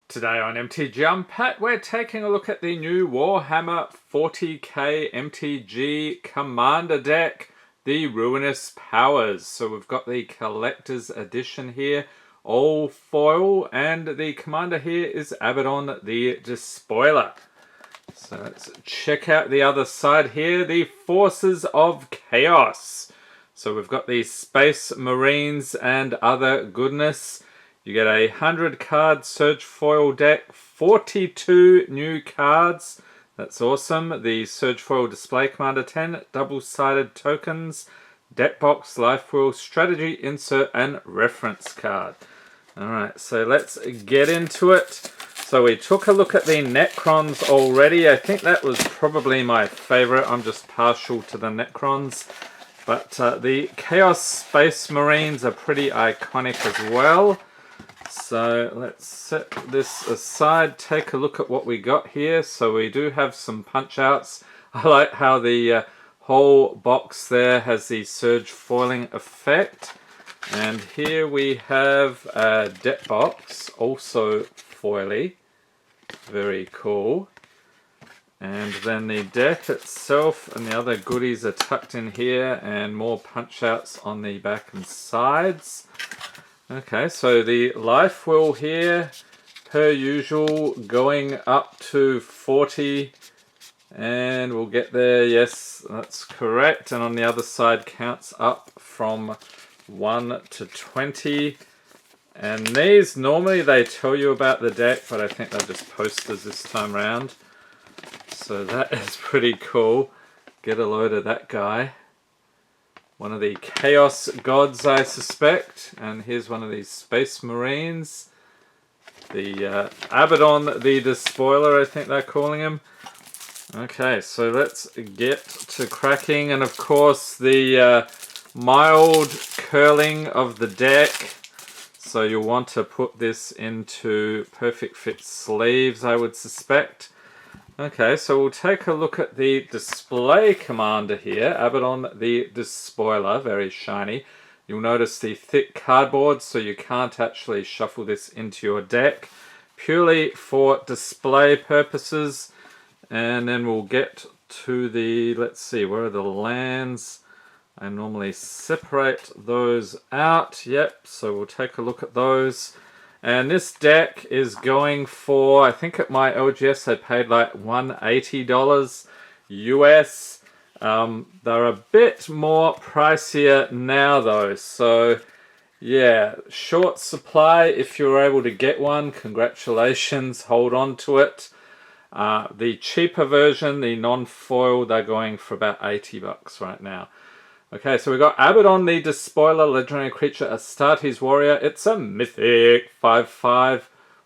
Today on MTG Unpacked, we're taking a look at the new Warhammer 40K MTG Commander deck, the Ruinous Powers. So we've got the Collector's Edition here, all foil, and the Commander here is Abaddon the Despoiler. So let's check out the other side here, the Forces of Chaos. So we've got the Space Marines and other goodness. You get a 100 card Surge Foil deck, 42 new cards. That's awesome. The Surge Foil Display Commander 10, double-sided tokens, deck box, life wheel, strategy, insert, and reference card. Alright, so let's get into it. So we took a look at the Necrons already. I think that was probably my favorite. I'm just partial to the Necrons. But the Chaos Space Marines are pretty iconic as well. So let's set this aside, take a look at what we got here. So we do have some punch outs. I like how the whole box there has the surge foiling effect. And here we have a deck box, also foily. Very cool. And then the deck itself and the other goodies are tucked in here, and more punch outs on the back and sides. Okay, so the life wheel here, per usual, going up to 40, and we'll get there. Yes, that's correct. And on the other side counts up from 1 to 20. And these, normally they tell you about the deck, but I think they're just posters this time around. So that is pretty cool. Get a load of that guy. One of the Chaos Gods, I suspect. And here's one of these Space Marines. The Abaddon the Despoiler, I think they're calling him. Okay, so let's get to cracking. And of course, the mild curling of the deck. So you'll want to put this into perfect fit sleeves, I would suspect. Okay, so we'll take a look at the display commander here, Abaddon the Despoiler, very shiny. You'll notice the thick cardboard, so you can't actually shuffle this into your deck. Purely for display purposes. And then we'll get to the, let's see, where are the lands? I normally separate those out. Yep, so we'll take a look at those. And this deck is going for, I think at my LGS I paid like $180 US. They're a bit more pricier now though. So yeah, short supply. If you're able to get one, congratulations, hold on to it. The cheaper version, the non-foil, they're going for about $80 right now. Okay, so we got Abaddon the Despoiler, legendary creature, Astartes warrior. It's a mythic 5/5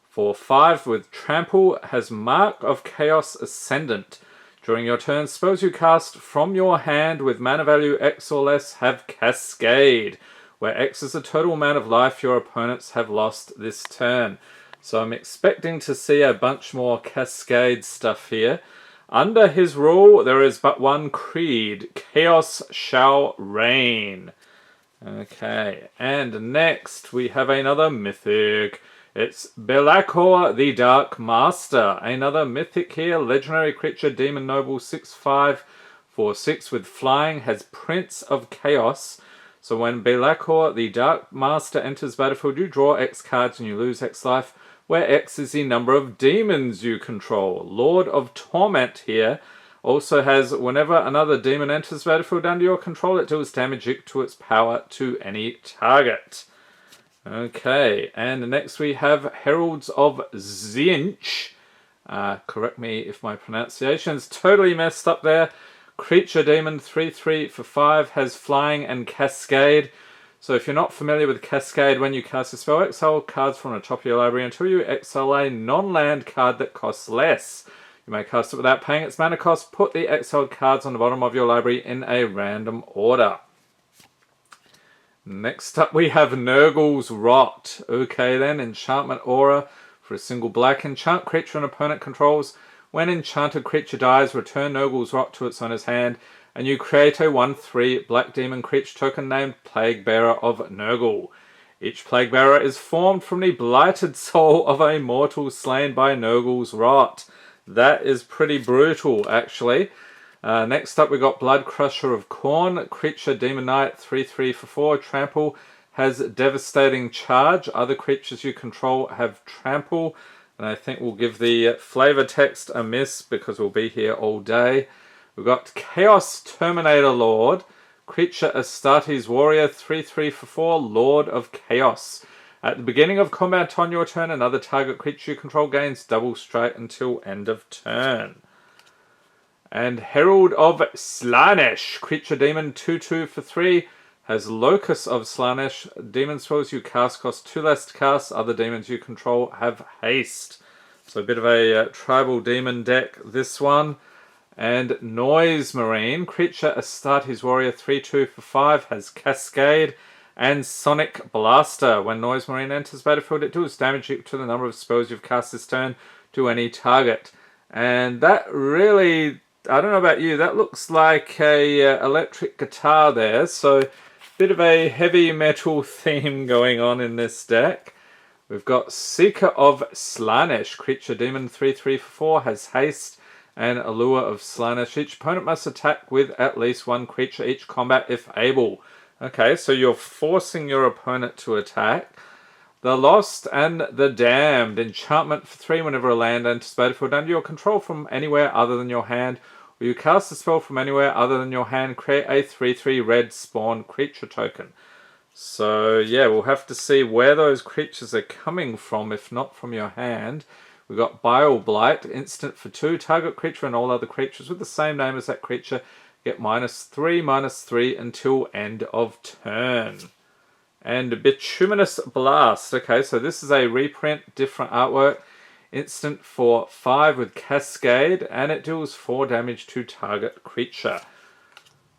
for 5 with trample, has Mark of Chaos Ascendant. During your turn, spells you cast from your hand with mana value X or less have Cascade, where X is the total amount of life your opponents have lost this turn. So I'm expecting to see a bunch more Cascade stuff here. Under his rule, there is but one creed. Chaos shall reign. Okay, and next we have another mythic. It's Belacor the Dark Master. Another mythic here. Legendary creature, Demon Noble, 6/5 for 6 with flying. Has Prince of Chaos. So when Belacor the Dark Master enters battlefield, you draw X cards and you lose X life, where X is the number of demons you control. Lord of Torment here also has, whenever another demon enters battlefield under your control, it deals damage equal to its power to any target. Okay, and next we have Heralds of Tzeentch. Correct me if my pronunciation's totally messed up there. Creature demon, 3/3 for 5, has flying and Cascade. So if you're not familiar with Cascade, when you cast a spell, exile cards from the top of your library until you exile a non-land card that costs less. You may cast it without paying its mana cost. Put the exiled cards on the bottom of your library in a random order. Next up we have Nurgle's Rot. Okay then, Enchantment Aura for a single black. Enchant creature an opponent controls. When enchanted creature dies, return Nurgle's Rot to its owner's hand. And you create a 1/3 black demon creature token named Plague Bearer of Nurgle. Each plague bearer is formed from the blighted soul of a mortal slain by Nurgle's rot. That is pretty brutal, actually. Next up, we got Blood Crusher of Khorne. Creature, Demon Knight, 3/3 for 4. Trample, has devastating charge. Other creatures you control have trample. And I think we'll give the flavor text a miss because we'll be here all day. We've got Chaos Terminator Lord. Creature, Astartes Warrior, 3/3 for 4. Lord of Chaos. At the beginning of combat on your turn, another target creature you control gains double strike until end of turn. And Herald of Slaanesh. Creature demon 2/2 for 3. Has Locus of Slaanesh. Demon spells you cast cost 2 less to cast. Other demons you control have haste. So a bit of a tribal demon deck, this one. And Noise Marine. Creature, Astartes Warrior, 3/2 for 5. Has Cascade and Sonic Blaster. When Noise Marine enters battlefield, it deals damage equal to the number of spells you've cast this turn to any target. And that really, I don't know about you, that looks like a electric guitar there. So bit of a heavy metal theme going on in this deck. We've got Seeker of Slaanesh. Creature demon 3/3 for 4. Has haste and Allure of Slaanesh. Each opponent must attack with at least one creature each combat if able. Okay, so you're forcing your opponent to attack. The Lost and the Damned. Enchantment for 3. Whenever a land enters battlefield under your control from anywhere other than your hand, or you cast a spell from anywhere other than your hand, create a 3/3 red spawn creature token. So yeah, we'll have to see where those creatures are coming from, if not from your hand. We've got Bile Blight, instant for 2. Target creature and all other creatures with the same name as that creature get -3/-3 until end of turn. And Bituminous Blast. Okay, so this is a reprint, different artwork. Instant for 5 with Cascade, and it deals 4 damage to target creature.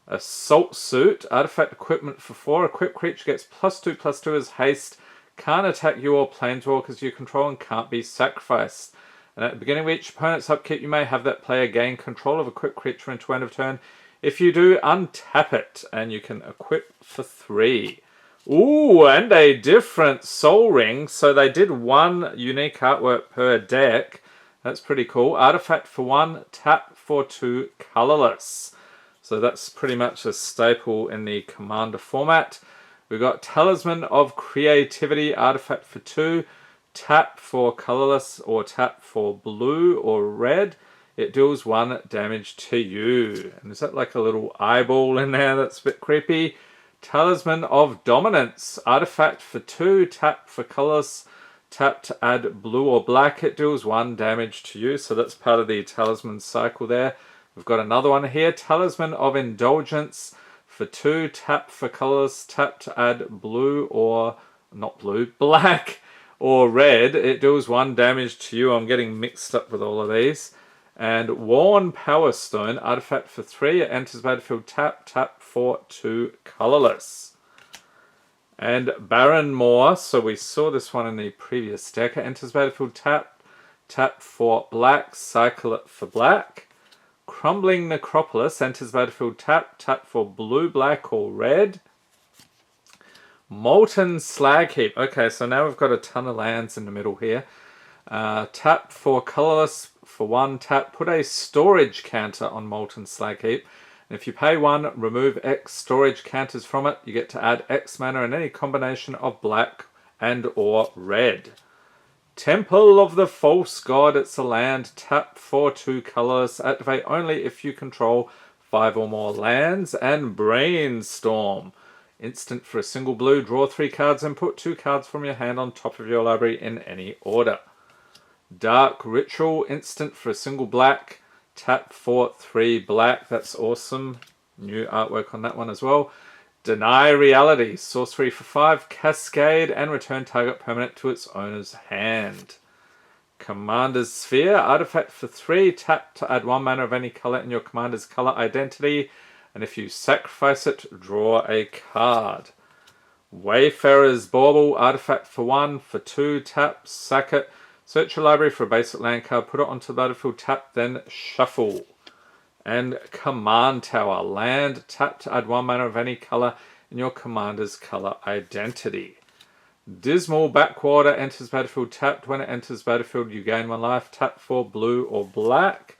Assault Suit. Artifact equipment for 4. Equipped creature gets +2/+2 as haste. Can't attack you or planeswalkers you control and can't be sacrificed. And at the beginning of each opponent's upkeep, you may have that player gain control of a equipped creature until end of turn. If you do, untap it, and you can equip for 3. Ooh, and a different Soul Ring. So they did 1 unique artwork per deck. That's pretty cool. Artifact for 1, tap for 2, colorless. So that's pretty much a staple in the Commander format. We've got Talisman of Creativity. Artifact for 2, tap for colorless or tap for blue or red. It deals 1 damage to you. And is that like a little eyeball in there? That's a bit creepy. Talisman of Dominance. Artifact for 2, tap for colorless, tap to add blue or black. It deals 1 damage to you. So that's part of the Talisman cycle there. We've got another one here. Talisman of Indulgence. For 2, tap for colorless, tap to add blue or, not blue, black or red. It deals 1 damage to you. I'm getting mixed up with all of these. And Worn Power Stone. Artifact for 3. It enters battlefield, tap, tap for 2, colorless. And Baron Moor. So we saw this one in the previous deck. It enters battlefield, tap, tap for black, cycle it for black. Crumbling Necropolis. Enters battlefield, tap, tap for blue, black or red. Molten Slag Heap. Okay, so now we've got a ton of lands in the middle here. Tap for colorless for 1, tap. Put a storage counter on Molten Slag Heap. And if you pay 1, remove X storage counters from it. You get to add X mana in any combination of black and or red. Temple of the False God. It's a land. Tap for 2, colorless. Activate only if you control 5 or more lands. And Brainstorm. Instant for a single blue. Draw 3 cards and put 2 cards from your hand on top of your library in any order. Dark Ritual. Instant for a single black. Tap for 3 black. That's awesome. New artwork on that one as well. Deny Reality. Sorcery for 5. Cascade and return target permanent to its owner's hand. Commander's Sphere. Artifact for 3. Tap to add 1 mana of any color in your commander's color identity. And if you sacrifice it, draw a card. Wayfarer's Bauble. Artifact for 1. For 2. Tap. Sack it. Search your library for a basic land card. Put it onto the battlefield. Tap. Then shuffle. And Command Tower. Land. Tap to add 1 mana of any color in your commander's color identity. Dismal Backwater enters battlefield tapped. When it enters battlefield, you gain 1 life. Tap for blue or black.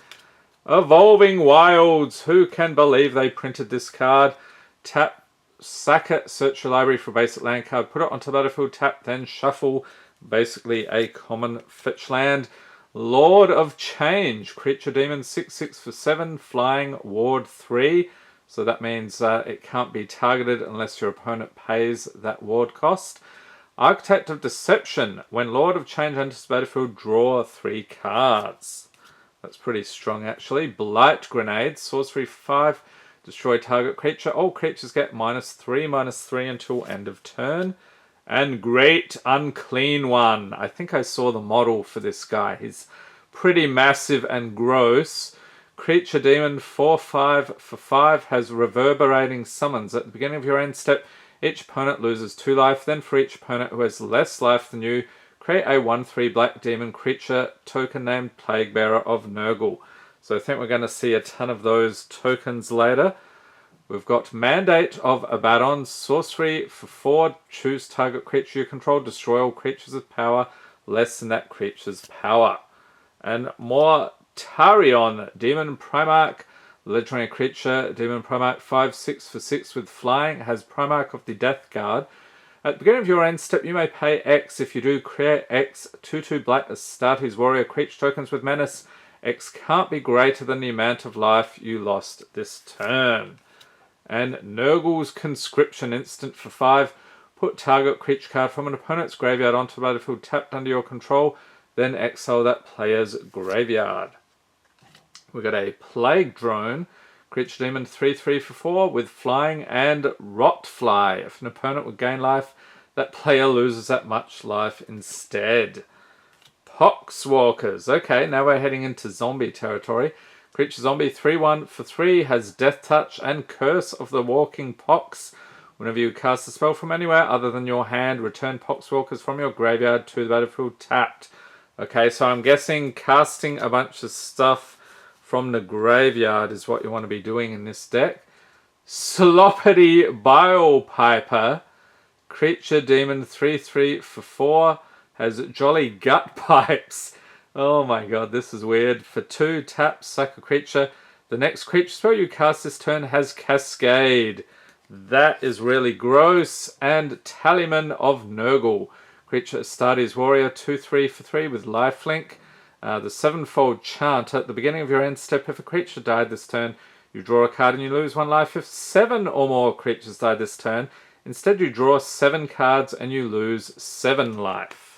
Evolving Wilds. Who can believe they printed this card? Tap, sack it, search your library for a basic land card, put it onto the battlefield, tap, then shuffle. Basically a common fetch land. Lord of Change. Creature demon 6/6 for 7. Flying ward 3. So that means it can't be targeted unless your opponent pays that ward cost. Architect of Deception. When Lord of Change enters the battlefield, draw 3 cards. That's pretty strong, actually. Blight Grenade. Sorcery 5. Destroy target creature. All creatures get -3/3 until end of turn. And Great Unclean One. I think I saw the model for this guy. He's pretty massive and gross. Creature demon 4/5 for 5 has reverberating summons. At the beginning of your end step, each opponent loses 2 life. Then for each opponent who has less life than you, create a 1/3 black demon creature token named Plaguebearer of Nurgle. So I think we're going to see a ton of those tokens later. We've got Mandate of Abaddon. Sorcery for 4. Choose target creature you control. Destroy all creatures with power less than that creature's power. And more Tarion. Demon Primarch. Legendary creature. Demon Primarch 5/6 for 6 with flying. It has Primarch of the Death Guard. At the beginning of your end step, you may pay X. If you do, create X 2/2 black Astartes Warrior creature tokens with menace. X can't be greater than the amount of life you lost this turn. And Nurgle's Conscription. Instant for 5. Put target creature card from an opponent's graveyard onto the battlefield tapped under your control. Then exile that player's graveyard. We've got a Plague Drone. Creature demon 3/3 for 4 with flying and Rotfly. If an opponent would gain life, that player loses that much life instead. Poxwalkers. Okay, now we're heading into zombie territory. Creature zombie 3/1 for 3 has Death Touch and Curse of the Walking Pox. Whenever you cast a spell from anywhere other than your hand, return Poxwalkers from your graveyard to the battlefield tapped. Okay, so I'm guessing casting a bunch of stuff from the graveyard is what you want to be doing in this deck. Sloppity Bile Piper. Creature demon 3/3 for 4 has Jolly Gut Pipes. Oh my god, this is weird. For 2, tap, sack a creature. The next creature spell you cast this turn has Cascade. That is really gross. And Tallyman of Nurgle. Creature Astartes Warrior 2/3 for 3 with lifelink. The 7-fold chant. At the beginning of your end step, if a creature died this turn, you draw a card and you lose 1 life. If 7 or more creatures die this turn, instead you draw 7 cards and you lose 7 life.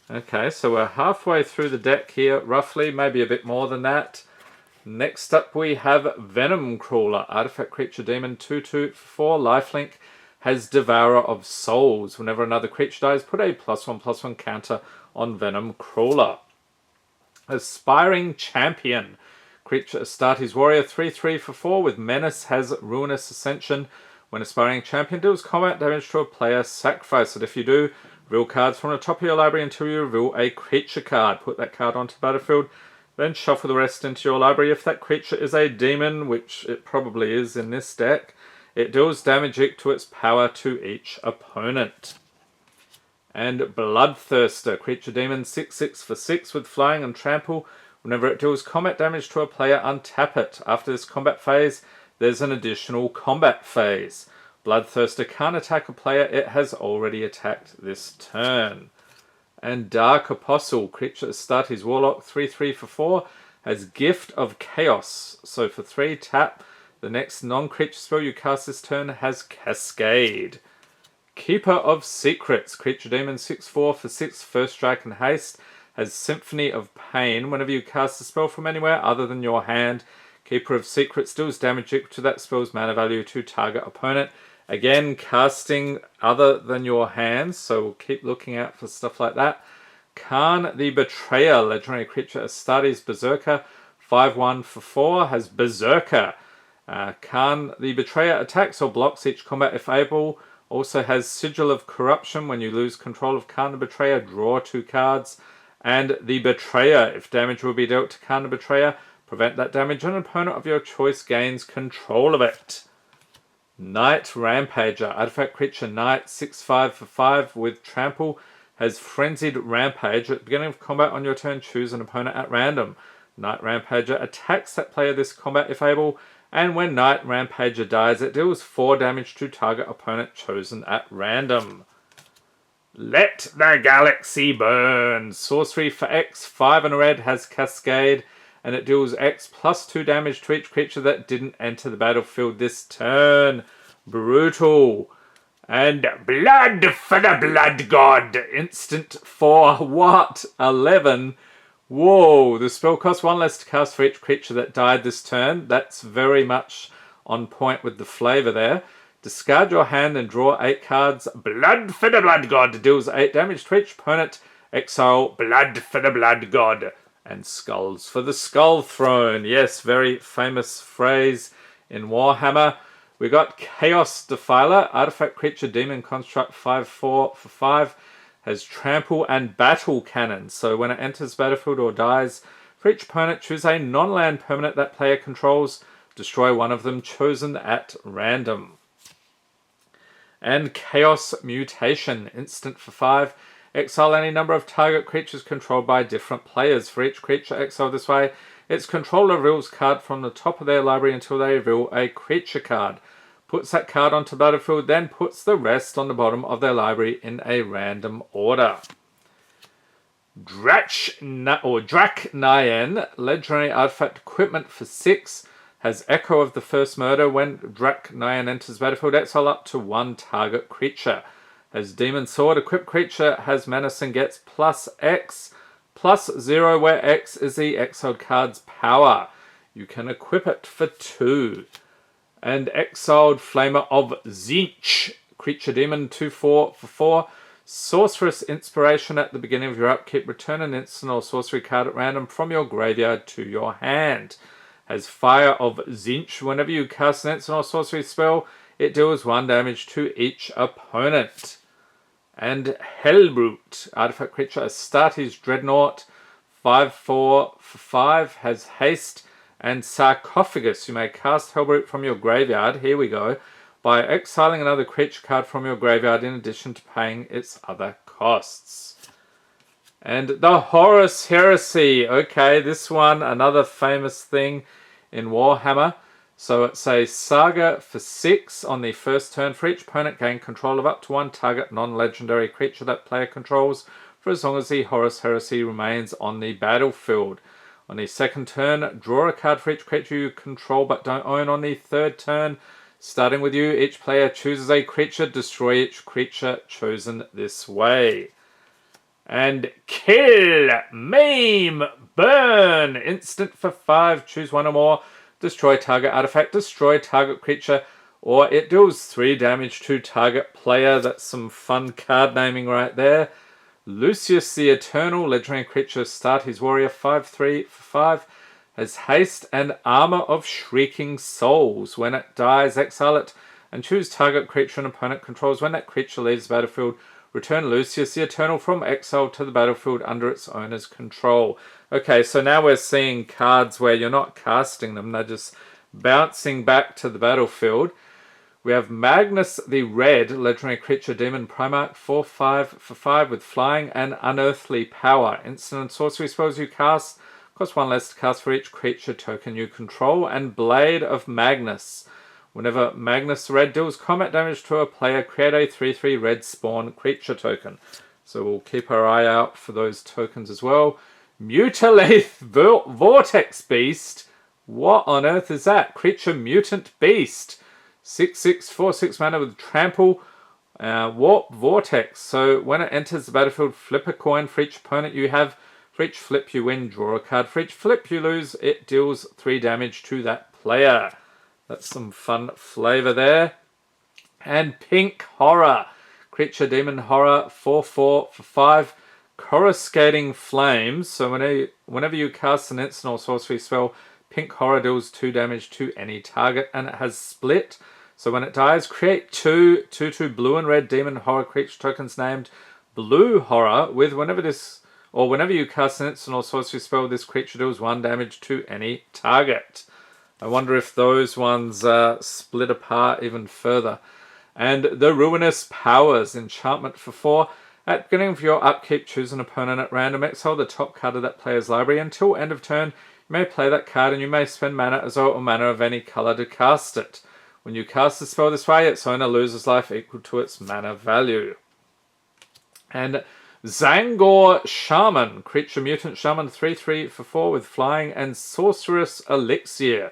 Okay, so we're halfway through the deck here, roughly, maybe a bit more than that. Next up we have Venom Crawler. Artifact creature demon 2/2 for 4, lifelink, has Devourer of Souls. Whenever another creature dies, put a +1/+1 counter on Venom Crawler. Aspiring Champion. Creature Astartes Warrior 3/3 for 4 with menace has Ruinous Ascension. When Aspiring Champion deals combat damage to a player, sacrifice it. If you do, reveal cards from the top of your library until you reveal a creature card. Put that card onto the battlefield, then shuffle the rest into your library. If that creature is a demon, which it probably is in this deck, it deals damage equal to its power to each opponent. And Bloodthirster. Creature demon 6/6 for 6 with flying and trample. Whenever it deals combat damage to a player, untap it. After this combat phase, there's an additional combat phase. Bloodthirster can't attack a player it has already attacked this turn. And Dark Apostle. Creature Astartes Warlock 3/3 for 4 has Gift of Chaos. So for 3, tap. The next non-creature spell you cast this turn has Cascade. Keeper of Secrets. Creature demon 6/4 for 6, first strike and haste, has Symphony of Pain. Whenever you cast a spell from anywhere other than your hand, Keeper of Secrets deals damage equal to that spell's mana value to target opponent. Again, casting other than your hands, so we'll keep looking out for stuff like that. Khan the Betrayer. Legendary creature Astartes Berserker 5/1 for 4 has Berserker. Khan the Betrayer attacks or blocks each combat if able. Also has Sigil of Corruption. When you lose control of Khan the Betrayer, draw 2 cards. And the Betrayer. If damage will be dealt to Khan the Betrayer, prevent that damage and an opponent of your choice gains control of it. Night Rampager. Artifact creature Night, 6/5 for 5 with trample. Has Frenzied Rampage. At the beginning of combat on your turn, choose an opponent at random. Night Rampager attacks that player this combat if able. And when Night Rampager dies, it deals 4 damage to target opponent chosen at random. Let the Galaxy Burn. Sorcery for X, 5 and a red, has Cascade, and it deals X plus 2 damage to each creature that didn't enter the battlefield this turn. Brutal. And Blood for the Blood God. Instant for what? 11. Whoa, the spell costs 1 less to cast for each creature that died this turn. That's very much on point with the flavor there. Discard your hand and draw 8 cards. Blood for the Blood God deals 8 damage to each opponent. Exile Blood for the Blood God. And Skulls for the Skull Throne. Yes, very famous phrase in Warhammer. We got Chaos Defiler. Artifact creature demon construct 5/4 for 5. Has Trample and Battle Cannon. So when it enters battlefield or dies, for each opponent, choose a non-land permanent that player controls. Destroy one of them chosen at random. And Chaos Mutation. Instant for 5. Exile any number of target creatures controlled by different players. For each creature exiled this way, its controller reveals a card from the top of their library until they reveal a creature card. Puts that card onto battlefield, then puts the rest on the bottom of their library in a random order. Draknyan, legendary artifact equipment for 6, has Echo of the First Murder. When Draknyan enters battlefield, exile up to 1 target creature. Has Demon Sword, equipped creature has menace and gets plus X, plus 0, where X is the exiled card's power. You can equip it for 2. And Exiled Flamer of Tzeentch, creature demon, 2/4 for 4. Sorceress Inspiration. At the beginning of your upkeep, return an instant or sorcery card at random from your graveyard to your hand. Has Fire of Tzeentch. Whenever you cast an instant or sorcery spell, it deals 1 damage to each opponent. And Hellbrute. Artifact creature Astartes Dreadnought, 5/4 for 5. Has Haste and Sarcophagus. You may cast Hellbrute from your graveyard, here we go, by exiling another creature card from your graveyard in addition to paying its other costs. And the Horus Heresy. Okay, this one, another famous thing in Warhammer. So it's a saga for 6 on the first turn. For each opponent, gain control of up to 1 target non-legendary creature that player controls for as long as the Horus Heresy remains on the battlefield. On the second turn, draw a card for each creature you control but don't own. On the third turn, starting with you, each player chooses a creature. Destroy each creature chosen this way. And Kill, Maim, Burn. Instant for 5. Choose 1 or more. Destroy target artifact. Destroy target creature. Or it deals 3 damage to target player. That's some fun card naming right there. Lucius the Eternal, legendary creature, Astartes Warrior, 5/3 for 5, has Haste and Armor of Shrieking Souls. When it dies, exile it and choose target creature an opponent controls. When that creature leaves the battlefield, return Lucius the Eternal from exile to the battlefield under its owner's control. Okay, so now we're seeing cards where you're not casting them, they're just bouncing back to the battlefield. We have Magnus the Red, legendary creature demon Primarch, 4/5 for 5 with flying and unearthly power. Instant and sorcery spells you cast cost 1 less to cast for each creature token you control. And Blade of Magnus. Whenever Magnus the Red deals combat damage to a player, create a 3/3 red spawn creature token. So we'll keep our eye out for those tokens as well. Mutilate Vortex Beast. What on earth is that? Creature Mutant Beast. 6/6 4/6 mana with trample, warp vortex. So when it enters the battlefield, flip a coin. For each opponent you have, for each flip you win, draw a card. For each flip you lose, it deals 3 damage to that player. That's some fun flavor there. And Pink Horror, creature demon horror, 4/4 for 5, coruscating flames. So whenever you cast an instant or sorcery spell, Pink Horror deals 2 damage to any target, and it has split. So when it dies, create 2 blue and red demon horror creature tokens named Blue Horror. With whenever you cast an instant or sorcery spell, this creature deals 1 damage to any target. I wonder if those ones split apart even further. And the Ruinous Powers, enchantment for 4. At the beginning of your upkeep, choose an opponent at random. Exile the top card of that player's library. Until end of turn, you may play that card and you may spend mana as well or mana of any color to cast it. When you cast the spell this way, its owner loses life equal to its mana value. And Zangor Shaman, creature mutant shaman, 3/3 for 4 with flying and sorceress elixir.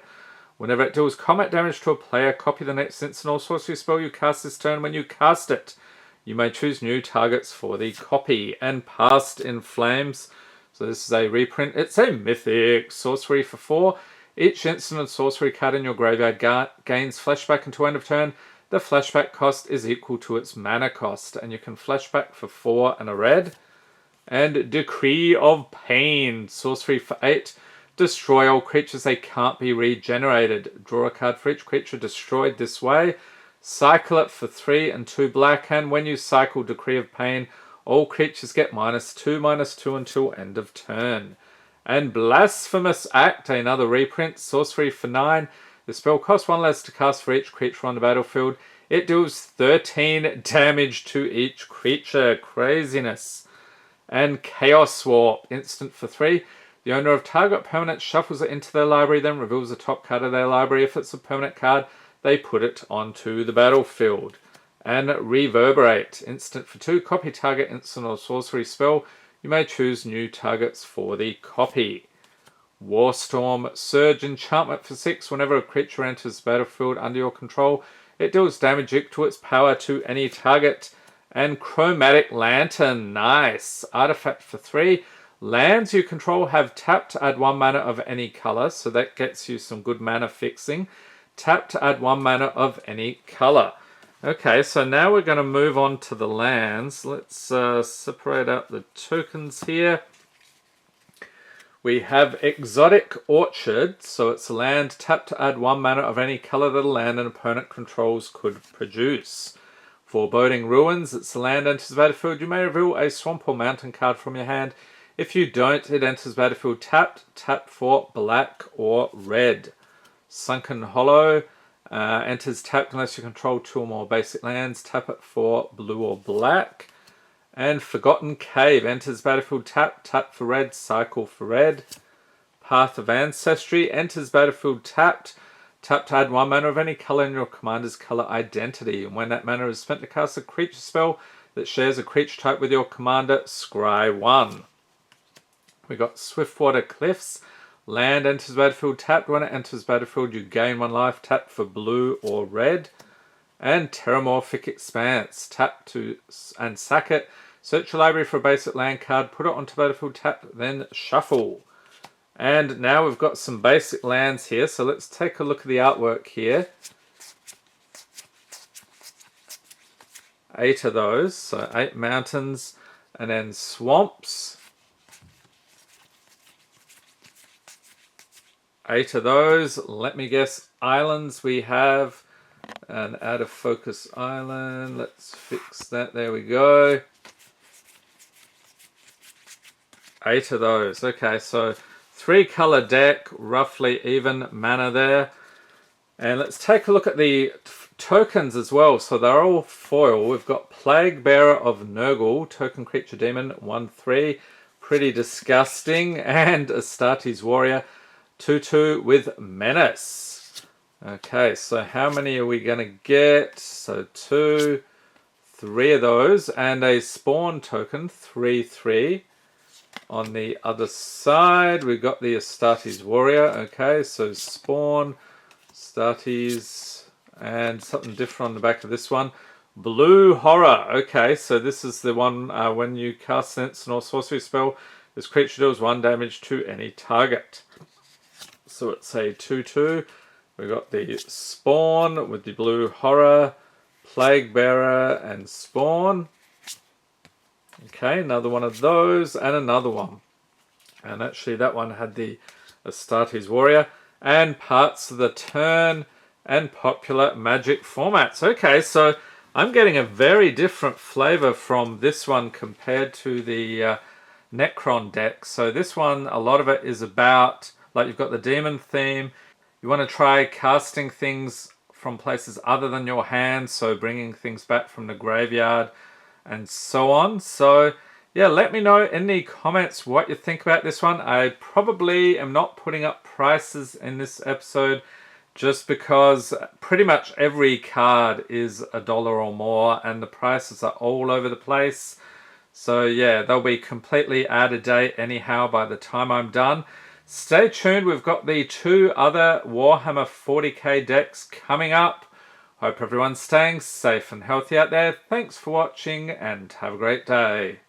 Whenever it deals combat damage to a player, copy the next instant or sorcery spell you cast this turn. When you cast it, you may choose new targets for the copy. And Past in Flames, so this is a reprint. It's a mythic sorcery for 4. Each instant and sorcery card in your graveyard gains flashback until end of turn. The flashback cost is equal to its mana cost, and you can flashback for 4 and a red. And Decree of Pain, sorcery for 8. Destroy all creatures, they can't be regenerated. Draw a card for each creature destroyed this way. Cycle it for 3 and 2 black, and when you cycle Decree of Pain, all creatures get -2/-2 until end of turn. And Blasphemous Act, another reprint, sorcery for 9. The spell costs 1 less to cast for each creature on the battlefield. It deals 13 damage to each creature. Craziness. And Chaos Warp, instant for 3. The owner of target permanent shuffles it into their library, then reveals the top card of their library. If it's a permanent card, they put it onto the battlefield. And Reverberate, instant for 2. Copy target instant or sorcery spell. You may choose new targets for the copy. Warstorm Surge, enchantment for 6. Whenever a creature enters the battlefield under your control, it deals damage equal to its power to any target. And Chromatic Lantern, nice. Artifact for 3. Lands you control have tapped to add 1 mana of any color, so that gets you some good mana fixing. Tap to add 1 mana of any color. Okay, so now we're going to move on to the lands. Let's separate out the tokens here. We have Exotic Orchard, so it's a land tapped to add 1 mana of any color that a land an opponent controls could produce. Foreboding Ruins, it's a land enters the battlefield. You may reveal a swamp or mountain card from your hand. If you don't, it enters the battlefield tapped. Tap for black or red. Sunken Hollow enters tapped unless you control 2 or more basic lands. Tap it for blue or black. And Forgotten Cave enters battlefield tapped. Tap for red, cycle for red. Path of Ancestry enters battlefield tapped. Tap to add 1 mana of any color in your commander's color identity. And when that mana is spent to cast a creature spell that shares a creature type with your commander, scry 1. We got Swiftwater Cliffs. Land enters battlefield tapped. When it enters battlefield, you gain 1 life. Tap for blue or red. And Terramorphic Expanse. Tap to and sack it. Search your library for a basic land card. Put it onto battlefield tap. Then shuffle. And now we've got some basic lands here. So let's take a look at the artwork here. 8 of those. So 8 mountains. And then swamps. 8 of those. Let me guess. Islands we have. An out of focus island. Let's fix that. There we go. 8 of those. Okay, so 3 color deck. Roughly even mana there. And let's take a look at the tokens as well. So they're all foil. We've got Plague Bearer of Nurgle. Token creature demon. 1/3. Pretty disgusting. And Astartes Warrior. 2/2 with Menace. Okay, so how many are we going to get? So 2, 3 of those, and a spawn token, 3/3. On the other side, we've got the Astartes Warrior. Okay, so spawn, Astartes, and something different on the back of this one. Blue Horror. Okay, so this is the one when you cast an instant or sorcery spell, this creature deals 1 damage to any target. So it's a 2/2. We've got the Spawn with the Blue Horror, Plague Bearer, and Spawn. Okay, another one of those, and another one. And actually that one had the Astartes Warrior. And parts of the turn and popular Magic formats. Okay, so I'm getting a very different flavor from this one compared to the Necron deck. So this one, a lot of it is about, like you've got the demon theme, You want to try casting things from places other than your hand, so bringing things back from the graveyard and so on. So yeah, let me know in the comments what you think about this one. I probably am not putting up prices in this episode just because pretty much every card is $1 or more and the prices are all over the place. So yeah, they'll be completely out of date anyhow by the time I'm done. Stay tuned, we've got the 2 other Warhammer 40k decks coming up. Hope everyone's staying safe and healthy out there. Thanks for watching and have a great day.